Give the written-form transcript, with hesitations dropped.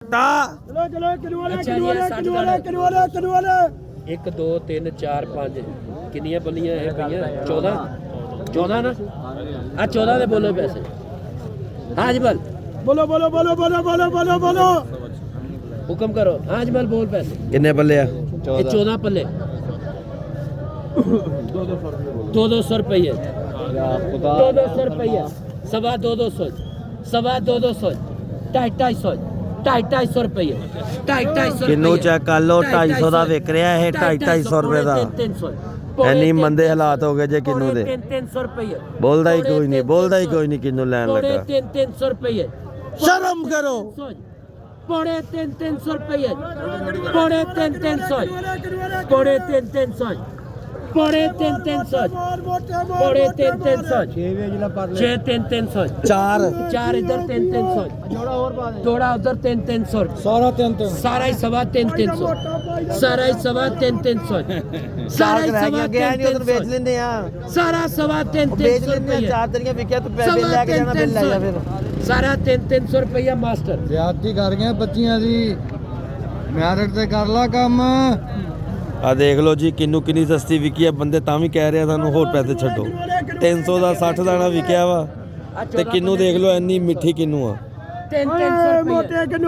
चलो चलो किलो वाले किलो वाले किलो वाले किलो वाले किलो वाले 1 2 3 4 5 कितनियां बलियां है भैया 14 14 ना आ 14 दे बोलो पैसे हाँ अजमल बोलो बोलो बोलो बोलो बोलो बोलो बोलो हुक्म करो हाँ अजमल बोल पैसे किन्ने पल्ले आ ये 14 पल्ले 200 रुपये 200 रुपये सवा 200 सवा 200 250 250 रुपये 250 किन्नू चेक कर लो 250 ਦਾ ਵਿਕ ਰਿਹਾ ਇਹ 250 ਰੁਪਏ ਦਾ ਐਨੀ ਮੰਦੇ ਹਾਲਾਤ ਹੋ ਗਏ ਜੇ ਕਿੰਨੂ ਦੇ 300 रुपये ਬੋਲਦਾ ਹੀ ਕੋਈ ਨਹੀਂ ਕਿੰਨੂ ਲੈਣ ਲੱਗਾ 300 रुपये ਸ਼ਰਮ ਕਰੋ पौड़े 300 रुपये पौड़े 300 पौड़े 300 पौड़े 300 पौड़े 300 6 300 ਚਾਰ चार इधर 300 जोड़ा उधर 300 सारा 300 सारा ही सवा 300 सारा ही सवा 300 सारा ही सवा 300 ਲੈਂਦੇ ਆ सारा सवा 300 रुपये ਚਾਰ ਤਰੀਆਂ ਵਿਕਿਆ ਤੂੰ ਪੈਸੇ ਲੈ ਕੇ ਜਾਣਾ ਬਿੱਲ ਲੈ ਜਾ ਫਿਰ सारा 300 रुपया मास्टर ਜ਼ਿਆਦਤੀ ਕਰ ਗਏ ਬੱਚੀਆਂ ਦੀ ਮੈਰਿਟ ਤੇ ਕਰ ਲਾ ਕੰਮ ਆ ਦੇਖ ਲਓ ਜੀ ਕਿੰਨੂ ਕਿੰਨੀ ਸਸਤੀ ਵਿਕੀ ਆ ਬੰਦੇ ਤਾਂ ਵੀ ਕਹਿ ਰਹੇ ਆ ਸਾਨੂੰ ਹੋਰ ਪੈਸੇ ਛੱਡੋ 300 ਦਾ 60 ਦਾਣਾ ਵਿਕਿਆ ਵਾ ਤੇ ਕਿੰਨੂ ਦੇਖ ਲਓ ਇੰਨੀ ਮਿੱਠੀ ਕਿੰਨੂ ਆ 300 रुपये ਮੋਟੇ ਕਿੰਨੂ